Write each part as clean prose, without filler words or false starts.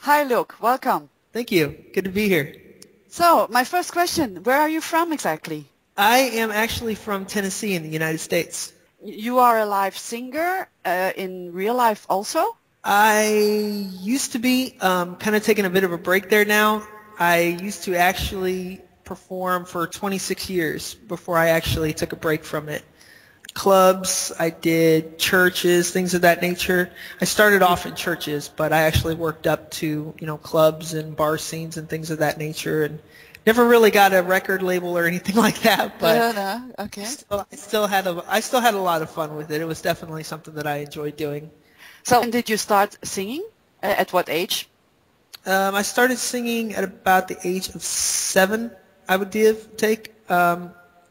Hi, Luke. Welcome. Thank you. Good to be here. So, my first question, where are you from exactly? I am actually from Tennessee in the United States. You are a live singer in real life also? I used to be kind of taking a bit of a break there now. I used to actually perform for 26 years before I actually took a break from it. Clubs, I did churches, things of that nature. I started off in churches, but I actually worked up to, clubs and bar scenes and things of that nature, and never really got a record label or anything like that. But okay. I still had a lot of fun with it. It was definitely something that I enjoyed doing. So, when did you start singing? At what age? I started singing at about the age of 7, I would take.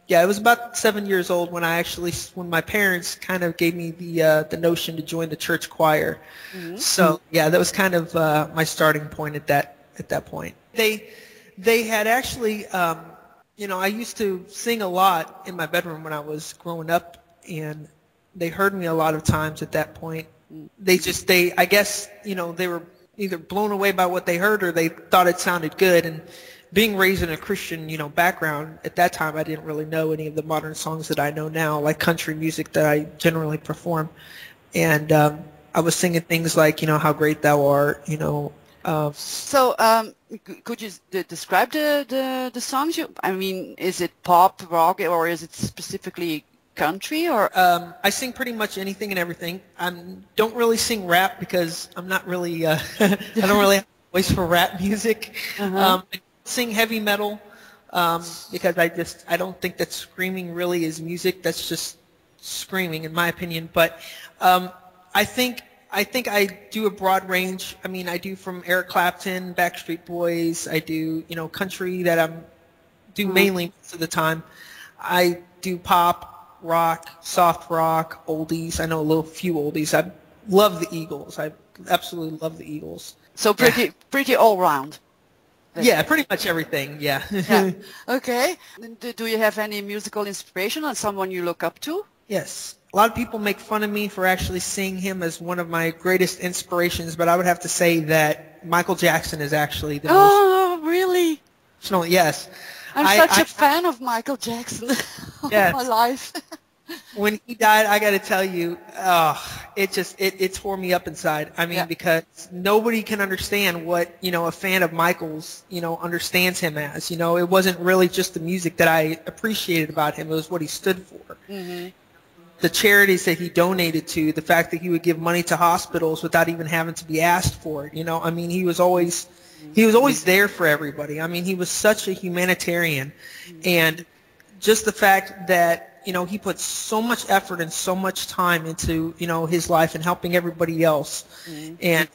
Yeah, it was about 7 years old when when my parents kind of gave me the notion to join the church choir. Mm-hmm. So yeah, that was kind of my starting point at that point. They had actually, I used to sing a lot in my bedroom when I was growing up, and they heard me a lot of times at that point. I guess, they were either blown away by what they heard or they thought it sounded good. And being raised in a Christian, background, at that time I didn't really know any of the modern songs that I know now, like country music that I generally perform. And I was singing things like, How Great Thou Art, could you describe the songs? Is it pop, rock, or is it specifically country? Or I sing pretty much anything and everything. I don't really sing rap because I'm not really, I don't really have a voice for rap music. I sing heavy metal because I don't think that screaming really is music. That's just screaming, in my opinion. But I think I do a broad range. I do from Eric Clapton, Backstreet Boys. I do, country that I do mainly most of the time. I do pop, rock, soft rock, oldies. I know a few oldies. I love the Eagles. I absolutely love the Eagles. So pretty all round. Yeah, pretty much everything. Yeah. Yeah. Okay. Do you have any musical inspiration or someone you look up to? Yes. A lot of people make fun of me for actually seeing him as one of my greatest inspirations, but I would have to say that Michael Jackson is actually the most... Oh, really? Yes. I'm such a fan of Michael Jackson all my life. When he died, I got to tell you, it tore me up inside. Because nobody can understand what, a fan of Michael's, understands him as. It wasn't really just the music that I appreciated about him. It was what he stood for. Mm-hmm. The charities that he donated to, the fact that he would give money to hospitals without even having to be asked for it. He was always there for everybody. He was such a humanitarian. And just the fact that, he put so much effort and so much time into, his life and helping everybody else. Mm-hmm. And,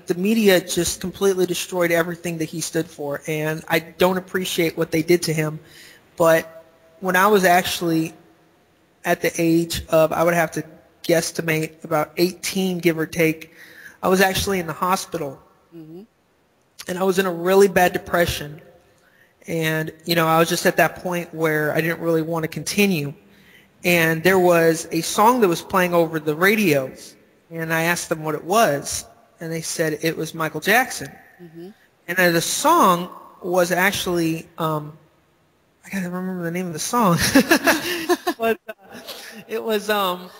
the media just completely destroyed everything that he stood for. And I don't appreciate what they did to him. But when I was actually at the age of, I would have to guesstimate, about 18, give or take, I was actually in the hospital. Mm-hmm. And I was in a really bad depression. And, I was just at that point where I didn't really want to continue. And there was a song that was playing over the radio. And I asked them what it was. And they said it was Michael Jackson. Mm-hmm. And the song was actually, I got to remember the name of the song. But it was, well,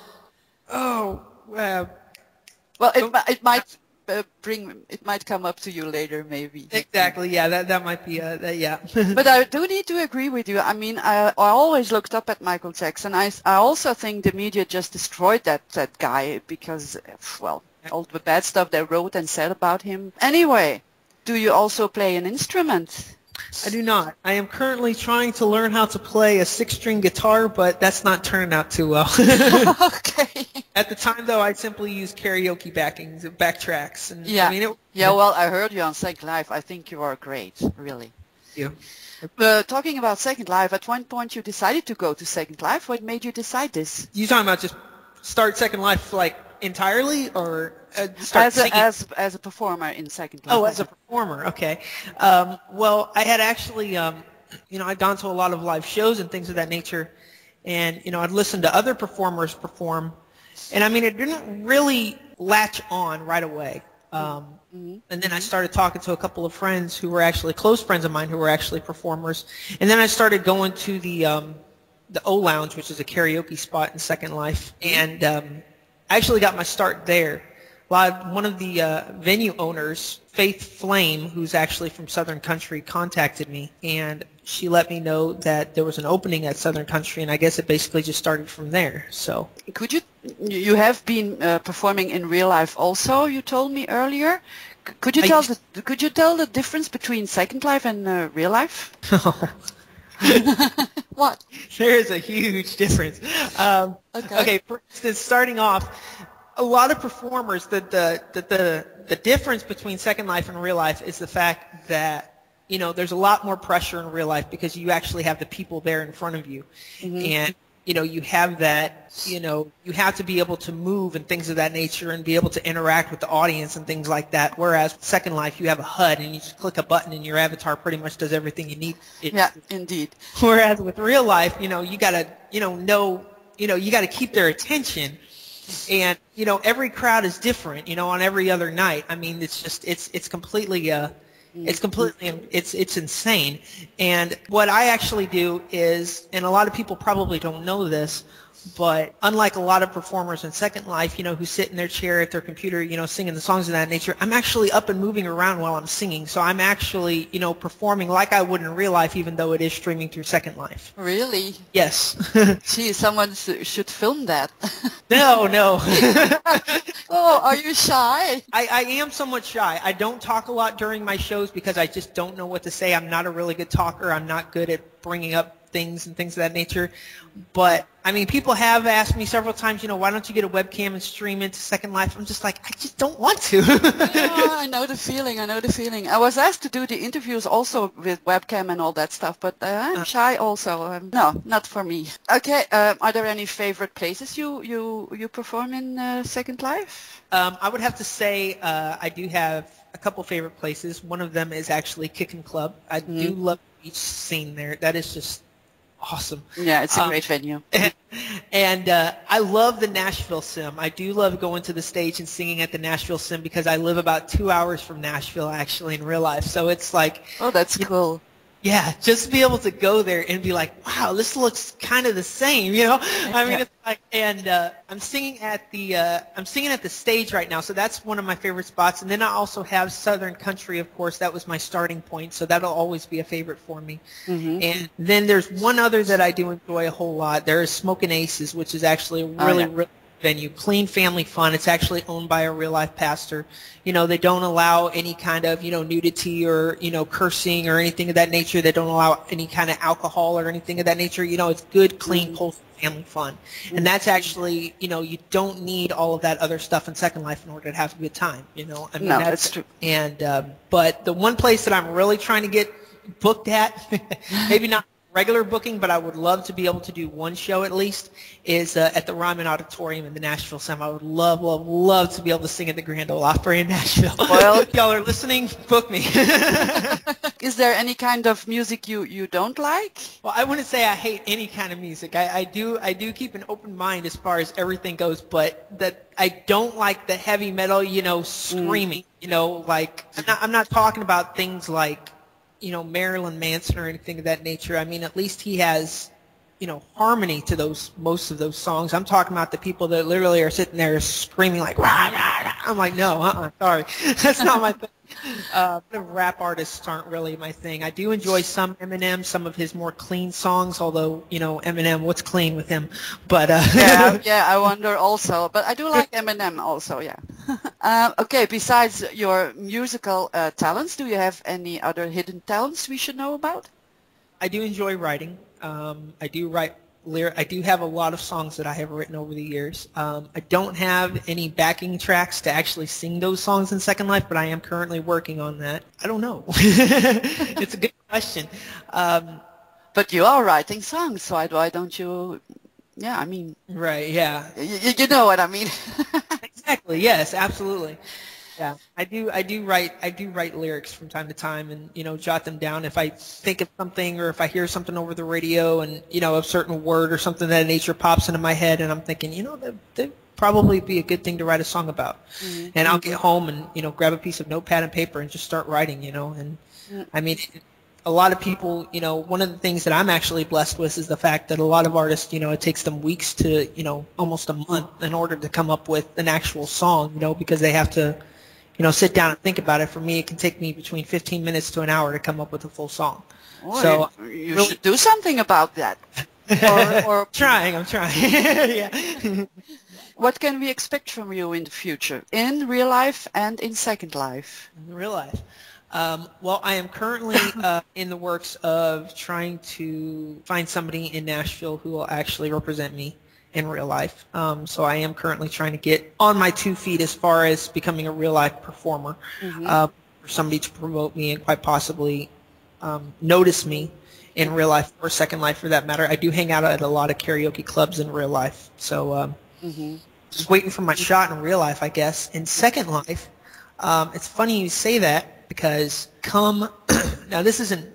it might... it might come up to you later, maybe. Exactly, yeah, that might be, yeah. But I do need to agree with you. I always looked up at Michael Jackson. I also think the media just destroyed that guy because, well, all the bad stuff they wrote and said about him. Anyway, do you also play an instrument? I do not. I am currently trying to learn how to play a 6-string guitar, but that's not turning out too well. Okay. At the time, though, I simply used karaoke backtracks. And, yeah. Well, I heard you on Second Life. I think you are great, really. Thank you. Talking about Second Life, at one point you decided to go to Second Life. What made you decide this? You talking about just start Second Life, like, entirely, or as a performer in Second Life? Oh, as a performer, okay. Well, I had actually, I'd gone to a lot of live shows and things of that nature, and I'd listened to other performers perform, and it didn't really latch on right away. And then I started talking to a couple of friends who were actually close friends of mine who were actually performers. And then I started going to the O Lounge, which is a karaoke spot in Second Life, and I actually got my start there. One of the venue owners, Faith Flame, who's actually from Southern Country, contacted me, and she let me know that there was an opening at Southern Country, and I guess it basically just started from there. So, you have been performing in real life also? You told me earlier. Could you tell the difference between Second Life and real life? What? There is a huge difference. Okay, for instance, starting off, a lot of performers, the difference between Second Life and real life is the fact that, you know, there's a lot more pressure in real life because you actually have the people there in front of you. And, you know, you have that, you know, you have to be able to move and things of that nature and be able to interact with the audience and things like that. Whereas with Second Life, you have a HUD and you just click a button and your avatar pretty much does everything you need. Yeah, indeed. Whereas with real life, you know, you gotta, you gotta keep their attention. And, you know, every crowd is different, you know, on every other night. I mean, it's just, it's completely, it's insane. And what I actually do is, and a lot of people probably don't know this, but unlike a lot of performers in Second Life, you know, who sit in their chair at their computer, you know, singing the songs of that nature, I'm actually up and moving around while I'm singing. So I'm actually, you know, performing like I would in real life, even though it is streaming through Second Life. Really? Yes. Gee, someone should film that. No. Oh, are you shy? I am somewhat shy. I don't talk a lot during my shows because I just don't know what to say. I'm not a really good talker. I'm not good at bringing up things and things of that nature. But, I mean, people have asked me several times, you know, why don't you get a webcam and stream into Second Life? I'm just like, I just don't want to. Yeah, I know the feeling. I was asked to do the interviews also with webcam and all that stuff, but I'm shy also. No, not for me. Okay, are there any favorite places you perform in Second Life? I would have to say I do have a couple favorite places. One of them is actually Kickin' Club. I do love the beach scene there. That is just awesome. Yeah, it's a great venue. And I love the Nashville Sim. I do love going to the stage and singing at the Nashville Sim because I live about 2 hours from Nashville actually in real life. So it's like... Oh, that's cool. Yeah, just to be able to go there and be like, wow, this looks kind of the same, you know? I mean, it's like, and I'm singing at the stage right now, so that's one of my favorite spots. And then I also have Southern Country, of course. That was my starting point, so that'll always be a favorite for me. And then there's one other that I do enjoy a whole lot. There is Smokin' Aces, which is actually a really venue, clean family fun. It's actually owned by a real life pastor. You know, they don't allow any kind of, you know, nudity or, you know, cursing or anything of that nature. They don't allow any kind of alcohol or anything of that nature. You know, it's good, clean, wholesome family fun. And that's actually, you know, you don't need all of that other stuff in Second Life in order to have a good time, you know. I mean, no, that's true. And, but the one place that I'm really trying to get booked at, maybe not regular booking, but I would love to be able to do one show at least, is at the Ryman Auditorium in the Nashville Sim. I would love to be able to sing at the Grand Ole Opry in Nashville. Well, if y'all are listening, book me. Is there any kind of music you don't like? Well, I wouldn't say I hate any kind of music. I do keep an open mind as far as everything goes, but that I don't like the heavy metal, you know, screaming. You know, like I'm not talking about things like, you know, Marilyn Manson or anything of that nature. I mean, at least he has, you know, harmony to most of those songs. I'm talking about the people that literally are sitting there screaming like, rah, rah, rah. I'm like, no, sorry. That's not my thing. The rap artists aren't really my thing. I do enjoy some Eminem, some of his more clean songs, although, you know, Eminem, what's clean with him? But yeah, I wonder also. But I do like Eminem also, yeah. Okay, besides your musical talents, do you have any other hidden talents we should know about? I do enjoy writing. I do have a lot of songs that I have written over the years. I don't have any backing tracks to actually sing those songs in Second Life, but I am currently working on that. I don't know. It's a good question. But you are writing songs, so why don't you? Yeah, I mean. Right. Yeah. You know what I mean. Exactly. Yes. Absolutely. Yeah, I do write lyrics from time to time, and, you know, jot them down if I think of something or if I hear something over the radio, and, you know, a certain word or something of that nature pops into my head, and I'm thinking, you know, probably be a good thing to write a song about. And I'll get home and, you know, grab a piece of notepad and paper and just start writing, you know. And I mean, a lot of people, you know, one of the things that I'm actually blessed with is the fact that a lot of artists, you know, it takes them weeks to, you know, almost a month in order to come up with an actual song, you know, because they have to, you know, sit down and think about it. For me, it can take me between 15 minutes to an hour to come up with a full song. Oh, so you really should do something about that. I'm trying. Yeah. What can we expect from you in the future, in real life and in Second Life? In real life. Well, I am currently in the works of trying to find somebody in Nashville who will actually represent me in real life. So I am currently trying to get on my 2 feet as far as becoming a real life performer, for somebody to promote me and quite possibly notice me in real life or Second Life for that matter. I do hang out at a lot of karaoke clubs in real life. So just waiting for my shot in real life, I guess. In Second Life, it's funny you say that, because now this isn't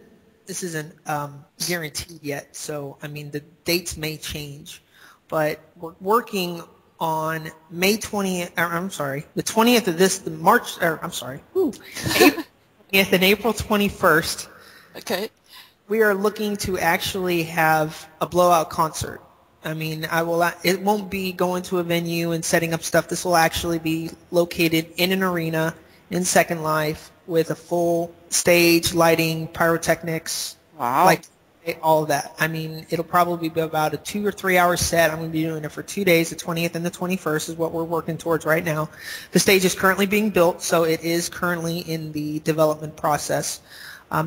guaranteed yet, so I mean the dates may change, but we're working on May 20th. I'm sorry, the 20th of this, the March. April 20th and April 21st. Okay. We are looking to actually have a blowout concert. I mean, it won't be going to a venue and setting up stuff. This will actually be located in an arena in Second Life with a full stage, lighting, pyrotechnics, like all of that. I mean, it'll probably be about a 2 or 3 hour set. I'm going to be doing it for 2 days. The 20th and the 21st is what we're working towards right now. The stage is currently being built, so it is currently in the development process,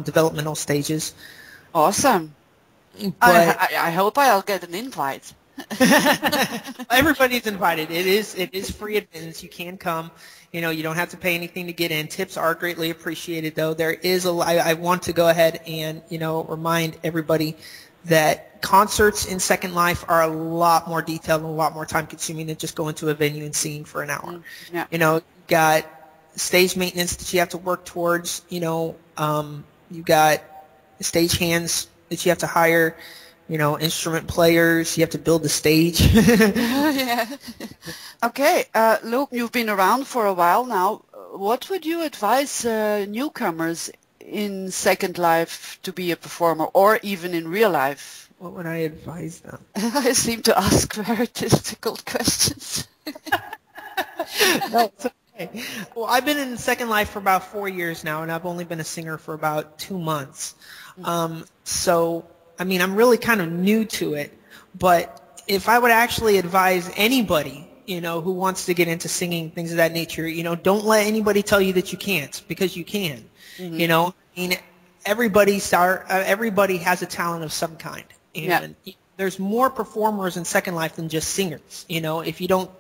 developmental stages. Awesome. But I hope I'll get an invite. Everybody's invited. It is free admittance. You can come. You know, you don't have to pay anything to get in. Tips are greatly appreciated, though. There is I want to go ahead and, you know, remind everybody that concerts in Second Life are a lot more detailed and a lot more time consuming than just going to a venue and singing for an hour. Yeah. You know, you got stage maintenance that you have to work towards. You know, you got stage hands that you have to hire. You know, instrument players, you have to build the stage. Yeah. Okay, Luke, you've been around for a while now. What would you advise newcomers in Second Life to be a performer, or even in real life? What would I advise them? I seem to ask very difficult questions. No, it's okay. Well, I've been in Second Life for about 4 years now, and I've only been a singer for about 2 months. So I mean, I'm really kind of new to it, but if I would actually advise anybody, you know, who wants to get into singing, things of that nature, you know, don't let anybody tell you that you can't, because you can. You know, I mean, everybody has a talent of some kind, and there's more performers in Second Life than just singers. You know, if you don't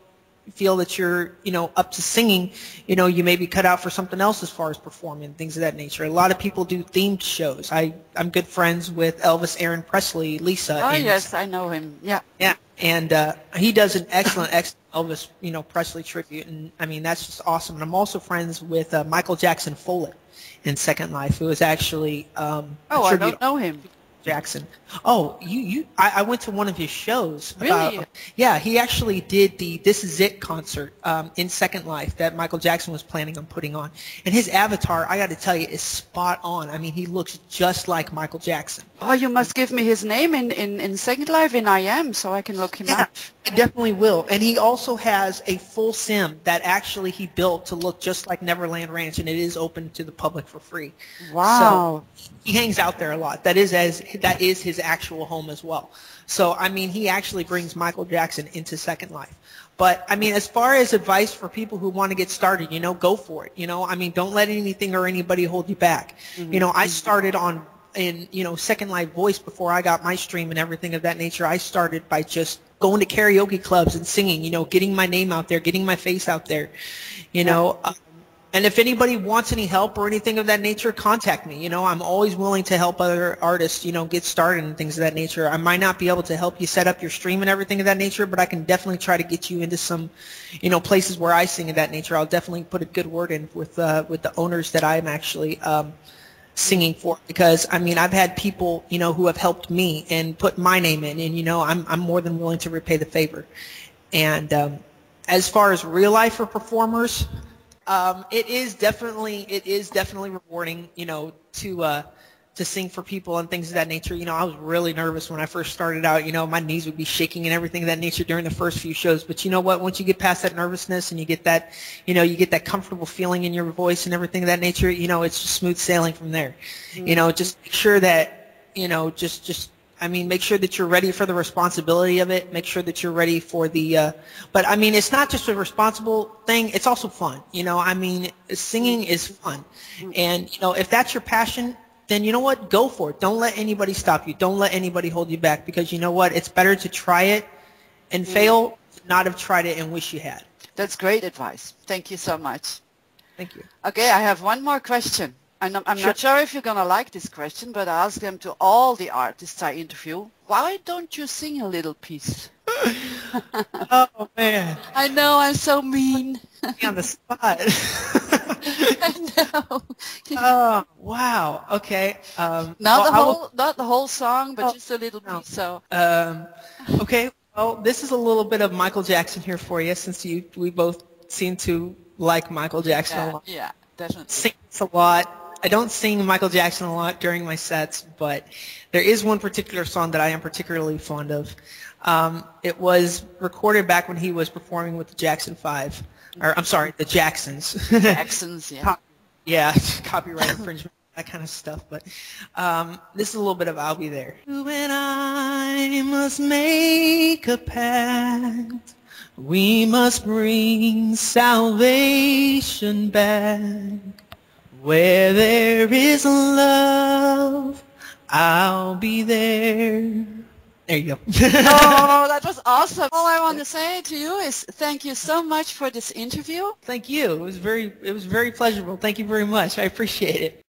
feel that you're, you know, up to singing, you know, you may be cut out for something else as far as performing, things of that nature. A lot of people do themed shows. I'm good friends with Elvis Aaron Presley, Lisa. Oh, yes, I know him. Yeah. Yeah, and he does an excellent Elvis, you know, Presley tribute, and I mean, that's just awesome. And I'm also friends with Michael Jackson Follett in Second Life, who is actually I don't know him. Jackson. Oh, I went to one of his shows. Really? Yeah, he actually did the This Is It concert in Second Life that Michael Jackson was planning on putting on. And his avatar, I got to tell you, is spot on. I mean, he looks just like Michael Jackson. Oh, you must give me his name in Second Life in IM so I can look him up. I definitely will. And he also has a full sim that actually he built to look just like Neverland Ranch, and it is open to the public for free. Wow. So he hangs out there a lot. That is his actual home as well. So, I mean, he actually brings Michael Jackson into Second Life. But, I mean, as far as advice for people who want to get started, you know, go for it. You know, I mean, don't let anything or anybody hold you back. You know, I started in, you know, Second Life Voice before I got my stream and everything of that nature. I started by just going to karaoke clubs and singing, you know, getting my name out there, getting my face out there, you know. And if anybody wants any help or anything of that nature, contact me. You know, I'm always willing to help other artists, you know, get started and things of that nature. I might not be able to help you set up your stream and everything of that nature, but I can definitely try to get you into some, you know, places where I sing of that nature. I'll definitely put a good word in with the owners that I'm actually singing for, because I mean, I've had people, you know, who have helped me and put my name in, and you know, I'm more than willing to repay the favor. And as far as real life for performers, it is definitely rewarding, you know, to sing for people and things of that nature. You know, I was really nervous when I first started out. You know, my knees would be shaking and everything of that nature during the first few shows. But you know what? Once you get past that nervousness and you get that, you know, you get that comfortable feeling in your voice and everything of that nature, you know, it's just smooth sailing from there. You know, just make sure that, you know, I mean, make sure that you're ready for the responsibility of it. Make sure that you're ready for the, but I mean, it's not just a responsible thing. It's also fun. You know, I mean, singing is fun. And, you know, if that's your passion, then you know what? Go for it. Don't let anybody stop you. Don't let anybody hold you back, because you know what? It's better to try it and fail than not have tried it and wish you had. That's great advice. Thank you so much. Thank you. Okay, I have one more question. I'm not sure if you're going to like this question, but I ask them to all the artists I interview. Why don't you sing a little piece? Oh, man. I know, I'm so mean. On the spot. I know. Oh, wow. Okay. Not the whole song, but just a little piece. So. Okay. Well, this is a little bit of Michael Jackson here for you, since we both seem to like Michael Jackson a lot. Yeah, definitely. Sing this a lot. I don't sing Michael Jackson a lot during my sets, but there is one particular song that I am particularly fond of. It was recorded back when he was performing with the Jackson 5. Or, I'm sorry, the Jacksons. Jacksons, yeah. Yeah, copyright infringement, that kind of stuff. But this is a little bit of I'll Be There. You and I must make a pact. We must bring salvation back. Where there is love, I'll be there. There you go. Oh, that was awesome. All I want to say to you is thank you so much for this interview. Thank you. It was very pleasurable. Thank you very much. I appreciate it.